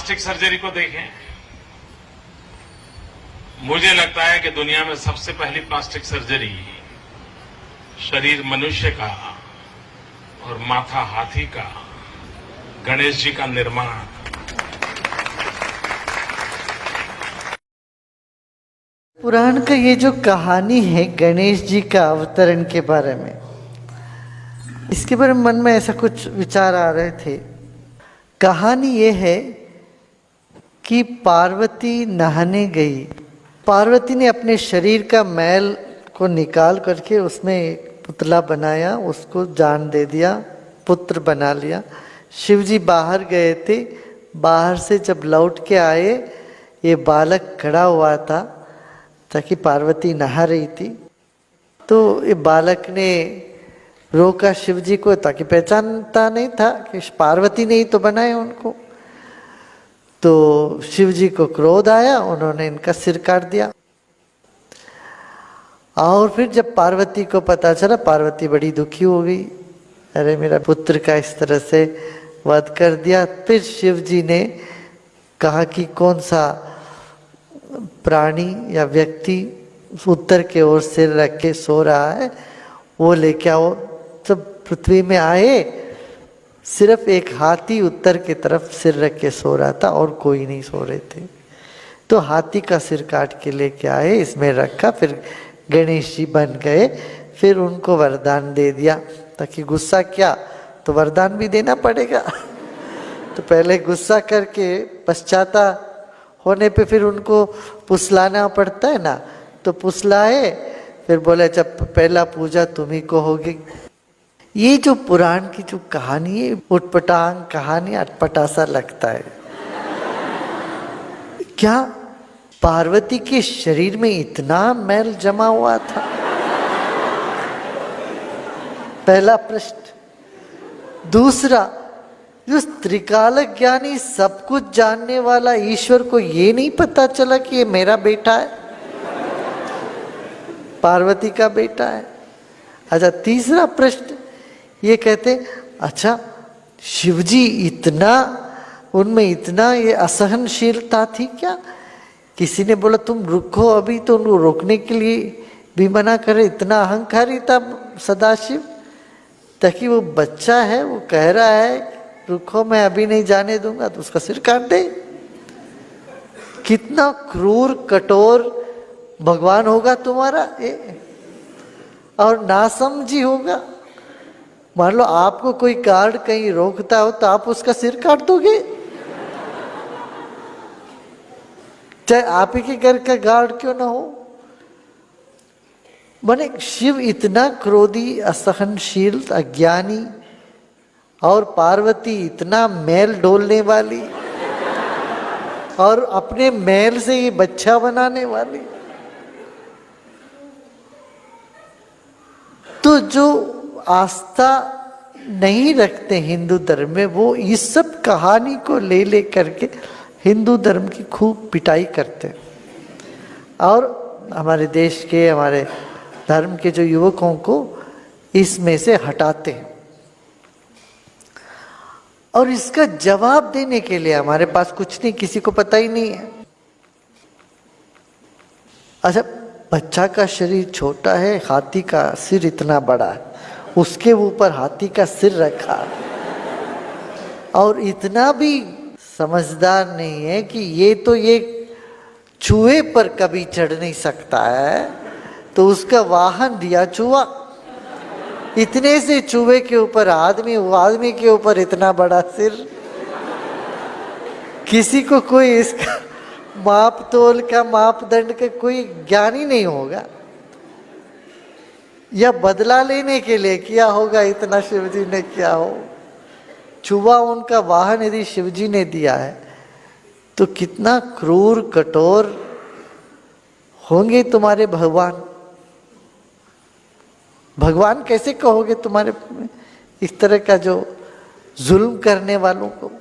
Plastic surgery को देखें, मुझे लगता है कि दुनिया में सबसे पहली प्लास्टिक सर्जरी शरीर मनुष्य का और माथा हाथी का, गणेश जी का निर्माण। पुराण का ये जो कहानी है गणेश जी का अवतरण के बारे में, इसके बारे में मन में ऐसा कुछ विचार आ रहे थे। कहानी ये है कि पार्वती नहाने गई। पार्वती ने अपने शरीर का मैल को निकाल करके उसमें एक पुतला बनाया, उसको जान दे दिया, पुत्र बना लिया। शिवजी बाहर गए थे, बाहर से जब लौट के आए, ये बालक खड़ा हुआ था ताकि पार्वती नहा रही थी। तो ये बालक ने रोका शिवजी को, ताकि पहचानता नहीं था कि पार्वती ने ही तो बनाए उनको। तो शिवजी को क्रोध आया, उन्होंने इनका सिर काट दिया। और फिर जब पार्वती को पता चला, पार्वती बड़ी दुखी हो गई, अरे मेरा पुत्र का इस तरह से वध कर दिया। फिर शिवजी ने कहा कि कौन सा प्राणी या व्यक्ति उत्तर के ओर सिर रख के सो रहा है, वो लेके आओ। जब पृथ्वी में आए, सिर्फ एक हाथी उत्तर की तरफ सिर रख के सो रहा था और कोई नहीं सो रहे थे। तो हाथी का सिर काट के लेके आए, इसमें रखा, फिर गणेश जी बन गए। फिर उनको वरदान दे दिया, ताकि गुस्सा क्या तो वरदान भी देना पड़ेगा। तो पहले गुस्सा करके पश्चाता होने पे फिर उनको पुसलाना पड़ता है ना, तो पुसलाए, फिर बोले जब पहला पूजा तुम्ही को होगी। ये जो पुराण की जो कहानी है, उटपटांग कहानी, अटपटा सा लगता है। क्या पार्वती के शरीर में इतना मैल जमा हुआ था? पहला प्रश्न। दूसरा, जो त्रिकालक ज्ञानी सब कुछ जानने वाला ईश्वर को ये नहीं पता चला कि ये मेरा बेटा है, पार्वती का बेटा है। अच्छा, तीसरा प्रश्न ये कहते, अच्छा शिवजी इतना, उनमें इतना ये असहनशीलता थी क्या? किसी ने बोला तुम रुको अभी, तो उनको रोकने के लिए भी मना करे। इतना अहंकारी था सदाशिव, ताकि वो बच्चा है, वो कह रहा है रुको मैं अभी नहीं जाने दूंगा, तो उसका सिर काट दे। कितना क्रूर कठोर भगवान होगा तुम्हारा और नासमझी होगा। मान लो आपको कोई गार्ड कहीं रोकता हो तो आप उसका सिर काट दोगे, चाहे आप ही के घर का गार्ड क्यों ना हो। माने शिव इतना क्रोधी, असहनशील, अज्ञानी, और पार्वती इतना मैल डोलने वाली और अपने मैल से ये बच्चा बनाने वाली। तो जो आस्था नहीं रखते हिंदू धर्म में, वो इस सब कहानी को ले ले करके हिंदू धर्म की खूब पिटाई करते हैं और हमारे देश के, हमारे धर्म के जो युवकों को इसमें से हटाते हैं। और इसका जवाब देने के लिए हमारे पास कुछ नहीं, किसी को पता ही नहीं है। अच्छा, बच्चा का शरीर छोटा है, हाथी का सिर इतना बड़ा है, उसके ऊपर हाथी का सिर रखा, और इतना भी समझदार नहीं है कि ये चूहे पर कभी चढ़ नहीं सकता है, तो उसका वाहन दिया चूहा। इतने से चूहे के ऊपर आदमी, वो आदमी के ऊपर इतना बड़ा सिर। किसी को कोई इसका माप तोल का, मापदंड का कोई ज्ञान ही नहीं होगा, या बदला लेने के लिए किया होगा इतना शिवजी ने किया हो। चूहा उनका वाहन यदि शिवजी ने दिया है, तो कितना क्रूर कठोर होंगे तुम्हारे भगवान। भगवान कैसे कहोगे तुम्हारे इस तरह का जो जुल्म करने वालों को?